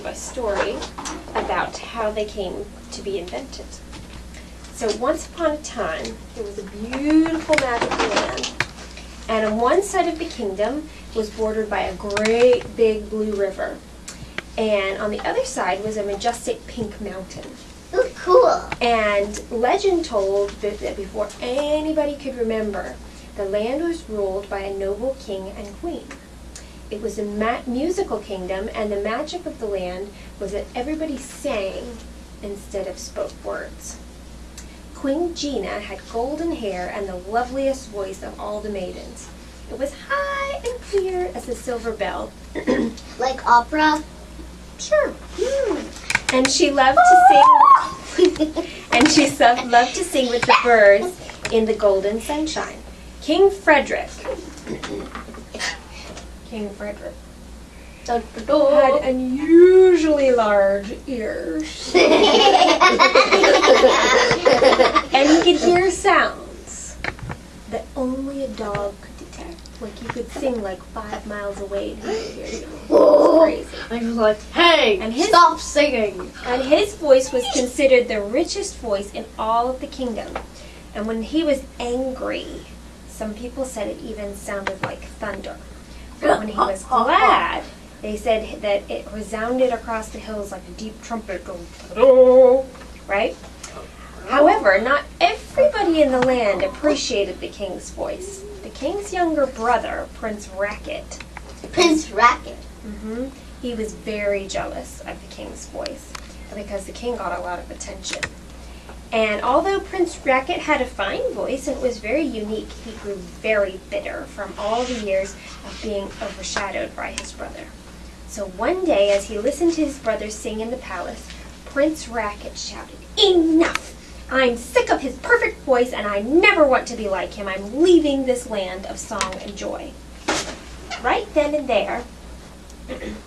you a story about how they came to be invented. So once upon a time, there was a beautiful magical land, and on one side of the kingdom was bordered by a great big blue river, and on the other side was a majestic pink mountain. Ooh, cool. And legend told that before anybody could remember, the land was ruled by a noble king and queen. It was a musical kingdom, and the magic of the land was that everybody sang instead of spoke words. Queen Gina had golden hair and the loveliest voice of all the maidens. It was high and clear as a silver bell. Like opera? Sure. And she loved to sing. Loved to sing with the birds in the golden sunshine. King Frederick had unusually large ears. And he could hear sounds that only a dog could detect. Like you could sing like 5 miles away and he could hear you. It was crazy. I was like, hey, stop singing. And his voice was considered the richest voice in all of the kingdom. And when he was angry, some people said it even sounded like thunder. But when he was glad, they said that it resounded across the hills like a deep trumpet going, ta-da, right? However, not everybody in the land appreciated the king's voice. The king's younger brother, Prince Racket, he was very jealous of the king's voice because the king got a lot of attention. And although Prince Racket had a fine voice and was very unique, he grew very bitter from all the years of being overshadowed by his brother. So one day, as he listened to his brother sing in the palace, Prince Racket shouted, "Enough! I'm sick of his perfect voice and I never want to be like him. I'm leaving this land of song and joy." Right then and there,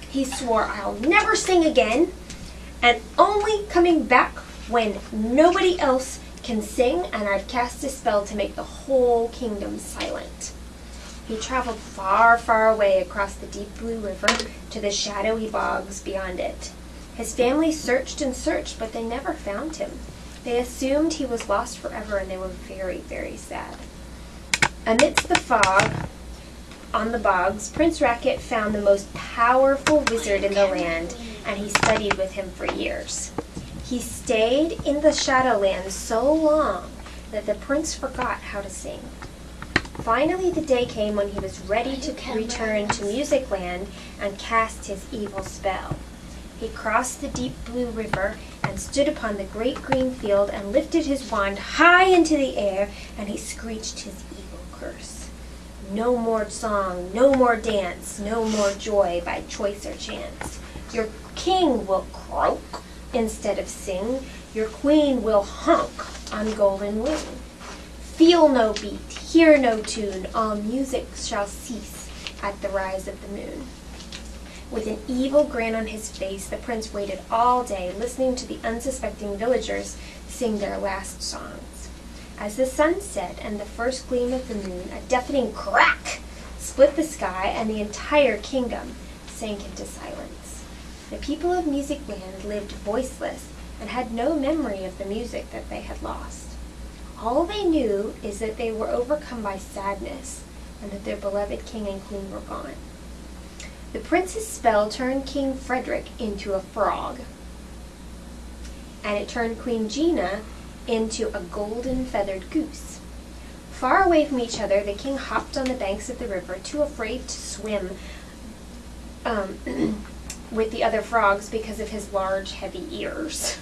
he swore, "I'll never sing again, and only coming back when nobody else can sing, and I've cast a spell to make the whole kingdom silent." He traveled far, far away across the deep blue river to the shadowy bogs beyond it. His family searched and searched, but they never found him. They assumed he was lost forever, and they were very, very sad. Amidst the fog on the bogs, Prince Racket found the most powerful wizard in the land, and he studied with him for years. He stayed in the Shadowlands so long that the prince forgot how to sing. Finally, the day came when he was ready to return to Music Land and cast his evil spell. He crossed the deep blue river and stood upon the great green field and lifted his wand high into the air, and he screeched his evil curse. No more song, no more dance, no more joy by choice or chance. Your king will croak instead of sing. Your queen will honk on golden wing. Feel no beat, hear no tune, all music shall cease at the rise of the moon. With an evil grin on his face, the prince waited all day, listening to the unsuspecting villagers sing their last songs. As the sun set and the first gleam of the moon, a deafening crack split the sky, and the entire kingdom sank into silence. The people of Music Land lived voiceless and had no memory of the music that they had lost. All they knew is that they were overcome by sadness and that their beloved king and queen were gone. The prince's spell turned King Frederick into a frog, and it turned Queen Gina into a golden feathered goose. Far away from each other, the king hopped on the banks of the river, too afraid to swim with the other frogs because of his large, heavy ears.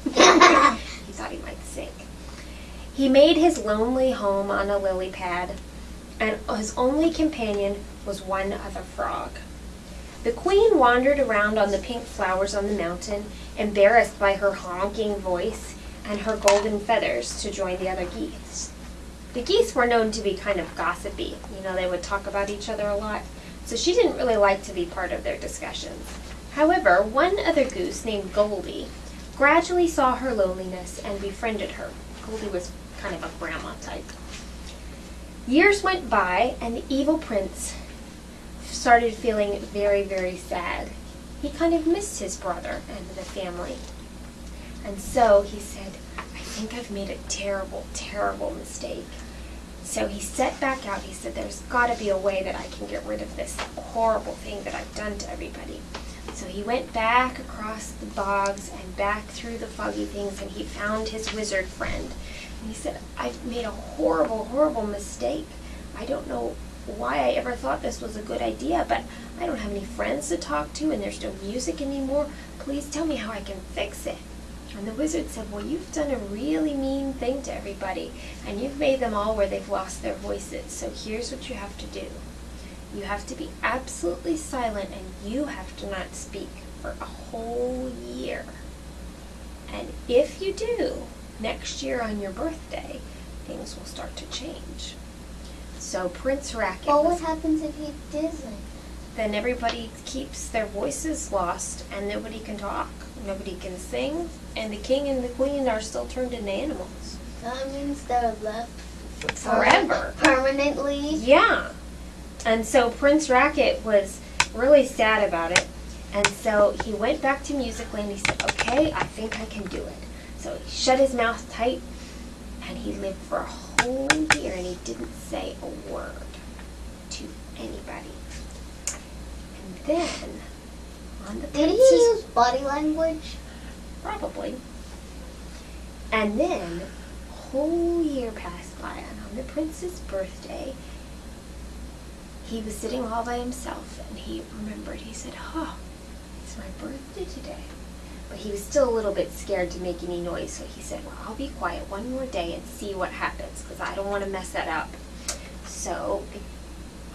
He thought he might sink. He made his lonely home on a lily pad, and his only companion was one other frog. The queen wandered around on the pink flowers on the mountain, embarrassed by her honking voice and her golden feathers, to join the other geese. The geese were known to be kind of gossipy. They would talk about each other a lot, so she didn't really like to be part of their discussions. However, one other goose named Goldie gradually saw her loneliness and befriended her. Goldie was kind of a grandma type. Years went by, and the evil prince started feeling very, very sad. he kind of missed his brother and the family. And so he said, I think I've made a terrible, terrible mistake. So he set back out. He said, there's got to be a way that I can get rid of this horrible thing that I've done to everybody. So he went back across the bogs and back through the foggy things, and he found his wizard friend. And he said, I've made a horrible, horrible mistake. I don't know why I ever thought this was a good idea, but I don't have any friends to talk to, and there's no music anymore. Please tell me how I can fix it. And the wizard said, well, you've done a really mean thing to everybody, and you've made them all where they've lost their voices. So here's what you have to do. You have to be absolutely silent, and you have to not speak for a whole year. And if you do, next year on your birthday, things will start to change. So Prince Racket, Well, what happens if he doesn't? then everybody keeps their voices lost, and nobody can talk. Nobody can sing, and the king and the queen are still turned into animals. That means they're left Forever. Permanently. Yeah. And so Prince Racket was really sad about it. And so he went back to Musicland. He said, okay, I think I can do it. So he shut his mouth tight, and he lived for a whole year, and he didn't say a word to anybody. And then, on the Did he prince's... use body language? Probably. And then, a whole year passed by, and on the prince's birthday, he was sitting all by himself, and he remembered, he said, it's my birthday today. But he was still a little bit scared to make any noise, so he said, well, I'll be quiet one more day and see what happens, because I don't want to mess that up. So,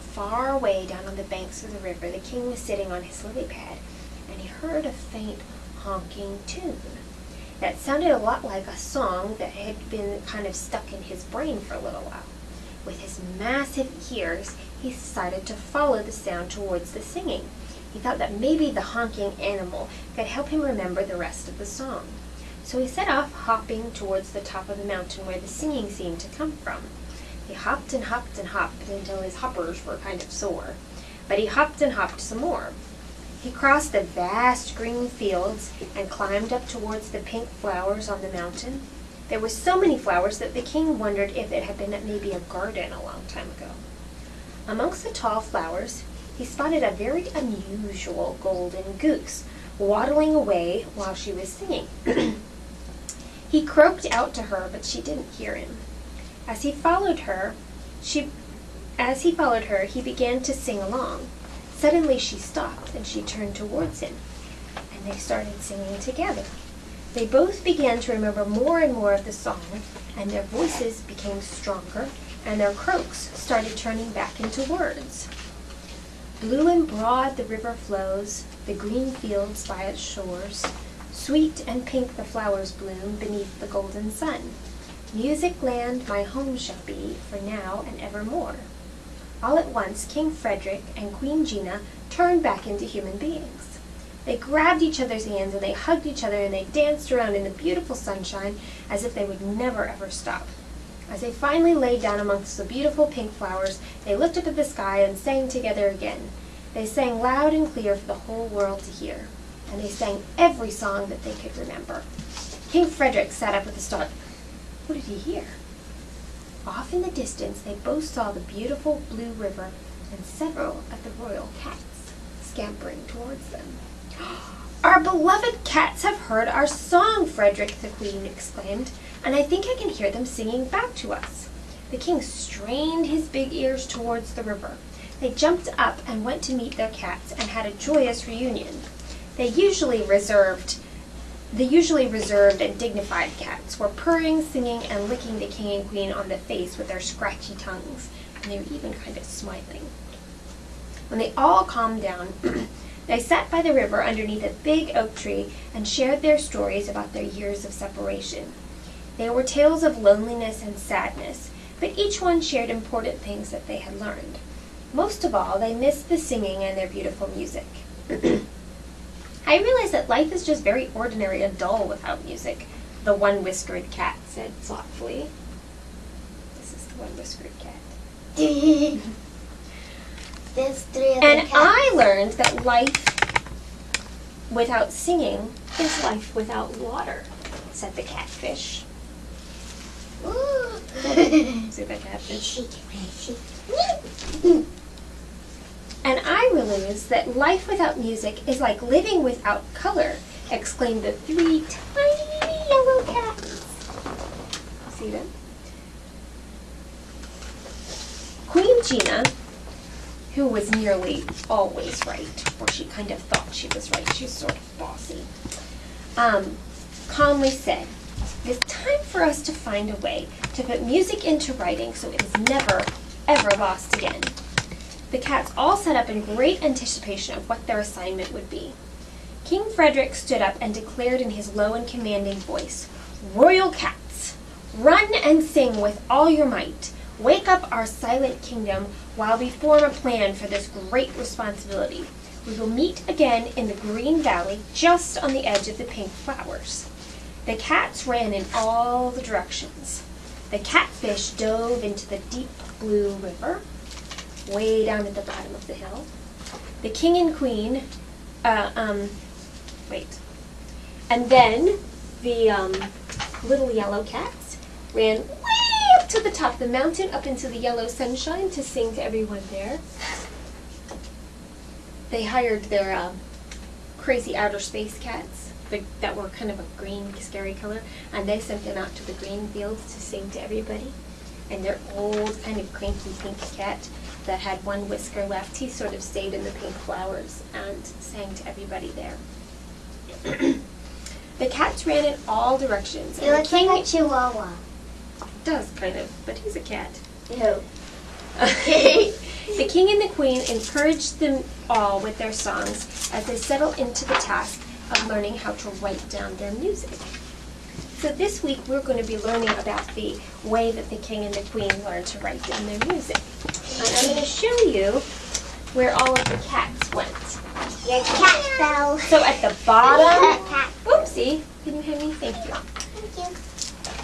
far away down on the banks of the river, the king was sitting on his lily pad, and he heard a faint honking tune that sounded a lot like a song that had been kind of stuck in his brain for a little while. With his massive ears, he decided to follow the sound towards the singing. He thought that maybe the honking animal could help him remember the rest of the song. So he set off hopping towards the top of the mountain where the singing seemed to come from. He hopped and hopped and hopped until his hoppers were kind of sore. But he hopped and hopped some more. He crossed the vast green fields and climbed up towards the pink flowers on the mountain. There were so many flowers that the king wondered if it had been at maybe a garden a long time ago. Amongst the tall flowers, he spotted a very unusual golden goose waddling away while she was singing. He croaked out to her, but she didn't hear him. As he followed her, he began to sing along. Suddenly she stopped and she turned towards him, and they started singing together. They both began to remember more and more of the song, and their voices became stronger, and their croaks started turning back into words. Blue and broad the river flows, the green fields by its shores. Sweet and pink the flowers bloom beneath the golden sun. Music land my home shall be for now and evermore. All at once, King Frederick and Queen Gina turned back into human beings. They grabbed each other's hands and they hugged each other and they danced around in the beautiful sunshine as if they would never ever stop. As they finally lay down amongst the beautiful pink flowers, they looked up at the sky and sang together again. They sang loud and clear for the whole world to hear, and they sang every song that they could remember. King Frederick sat up with a start. What did he hear? Off in the distance, they both saw the beautiful blue river and several of the royal cats scampering towards them. Our beloved cats have heard our song, Frederick the Queen exclaimed, and I think I can hear them singing back to us. The king strained his big ears towards the river. They jumped up and went to meet their cats and had a joyous reunion. The usually reserved and dignified cats were purring, singing, and licking the king and queen on the face with their scratchy tongues, and they were even kind of smiling. When they all calmed down, they sat by the river underneath a big oak tree and shared their stories about their years of separation. They were tales of loneliness and sadness, but each one shared important things that they had learned. Most of all, they missed the singing and their beautiful music. I realize that life is just very ordinary and dull without music, the one whiskered cat said thoughtfully. This is the one whiskered cat. There's three other And cats. I learned that life without singing is life without water," said the catfish. See the catfish? "And I realize that life without music is like living without color," exclaimed the 3 tiny yellow cats. See them? Queen Gina, who was nearly always right, or she kind of thought she was right, she's sort of bossy, calmly said, "It is time for us to find a way to put music into writing so it is never, ever lost again." The cats all sat up in great anticipation of what their assignment would be. King Frederick stood up and declared in his low and commanding voice, "Royal cats, run and sing with all your might. Wake up our silent kingdom while we form a plan for this great responsibility. We will meet again in the green valley just on the edge of the pink flowers." The cats ran in all the directions. The catfish dove into the deep blue river, way down at the bottom of the hill. The king and queen, and then the little yellow cats ran way up to the top of the mountain, up into the yellow sunshine to sing to everyone there. They hired their crazy outer space cats that were kind of a green, scary color, and they sent them out to the green fields to sing to everybody. And their old, kind of cranky pink cat that had one whisker left, he sort of stayed in the pink flowers and sang to everybody there. The cats ran in all directions. It looks like a chihuahua. Does, kind of, but he's a cat. No. Okay. The king and the queen encouraged them all with their songs as they settled into the task of learning how to write down their music. So this week we're going to be learning about the way that the king and the queen learned to write down their music. And I'm going to show you where all of the cats went. Your cat fell. So at the bottom, Cat. oopsie, can you hear me? Thank you. Thank you.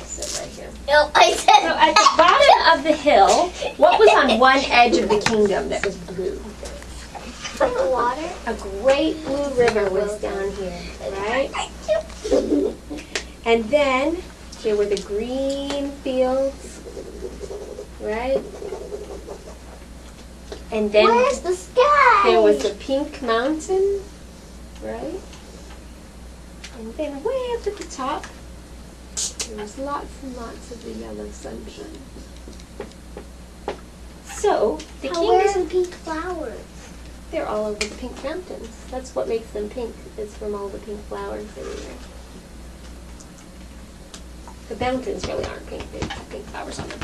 Sit right here. No, I said. So at the bottom of the hill, what was on one edge of the kingdom that was blue? Water. A great blue river was down here, right? And then there were the green fields, right? And then Where's the sky? there was the pink mountain, right? And then way up at the top, there was lots and lots of the yellow sunshine. So the king Where's is, the pink flowers? they're all over the pink mountains. That's what makes them pink, is from all the pink flowers everywhere. The mountains really aren't pink, they have pink flowers on them.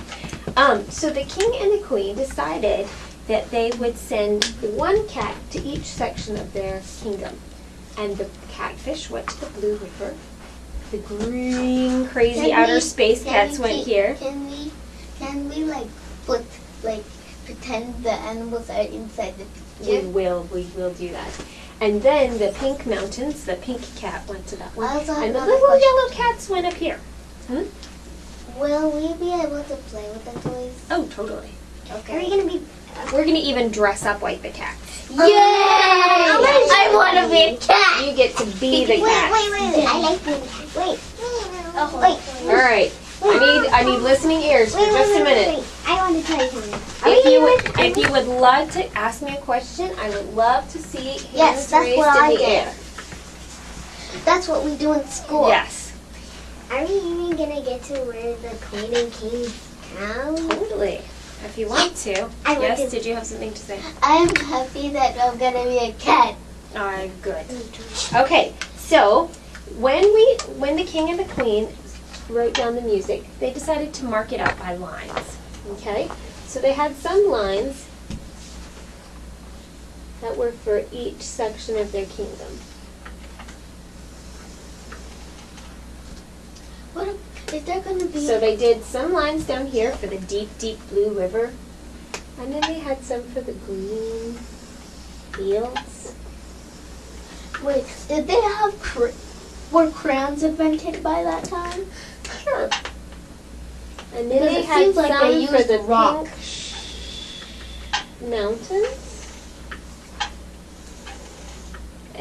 So the king and the queen decided that they would send one cat to each section of their kingdom. And the catfish went to the blue river. The green, crazy outer space cats went here. Can we pretend the animals are inside the We picture? will do that. And then the pink mountains, the pink cat went to that one. I also have And the another little question. yellow cats went up here. Will we be able to play with the toys? Oh, totally. Okay. Are we gonna be? We're going to even dress up like the cats. Yay! I want to be a cat. You get to be the cat. Wait. I like being a cat. Wait. Wait. All right. I need listening ears for just a minute. Wait. I want to tell you something. If you would love to ask me a question, I would love to see hands Yes, that's raised what in I the did. air. That's what we do in school. Yes, Are we even gonna get to where the queen and king's town? totally. If you want to. I want Yes, to. did you have something to say? I'm happy that I'm gonna be a cat. All right, good. Okay, so when the king and the queen wrote down the music, they decided to mark it out by lines. Okay, so they had some lines that were for each section of their kingdom. What is there gonna be? So they did some lines down here for the deep, deep blue river, and then they had some for the green fields. Wait, did they have were crayons invented by that time? Sure. And then Because they it had seems like some they for used the rock. pink mountains.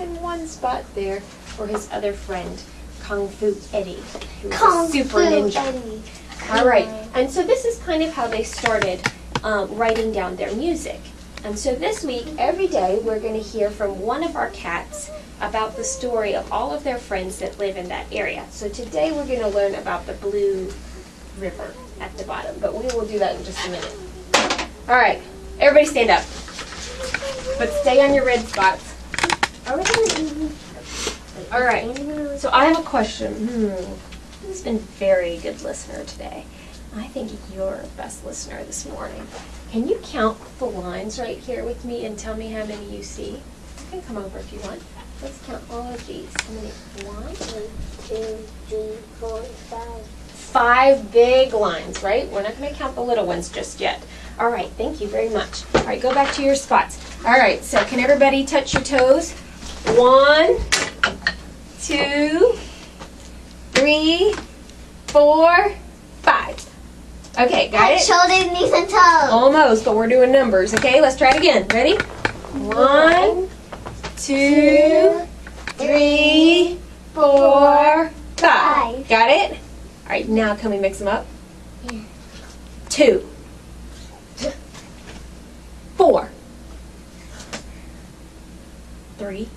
and one spot there for his other friend, Kung Fu Eddie, who was Kung a super Fu ninja. Eddie. All right, and so this is kind of how they started writing down their music. And so this week, every day, we're going to hear from one of our cats about the story of all of their friends that live in that area. So today we're going to learn about the Blue River at the bottom, but we will do that in just a minute. All right, everybody stand up, but stay on your red spots. Are we gonna All right, so I have a question. Who's been very good listener today? I think you're the best listener this morning. Can you count the lines right here with me and tell me how many you see? You can come over if you want. Let's count all of these. How many? 1, 2, 3, 4, 5. 5 big lines, right? We're not going to count the little ones just yet. All right, thank you very much. All right, go back to your spots. All right, so can everybody touch your toes? 1, 2, 3, 4, 5. Okay, got it? Shoulders, knees, and toes. Almost, but we're doing numbers. Okay, let's try it again. Ready? 1, 2, 3, 4, 5. Got it? All right, now can we mix them up? Yeah. 2, 4, 3,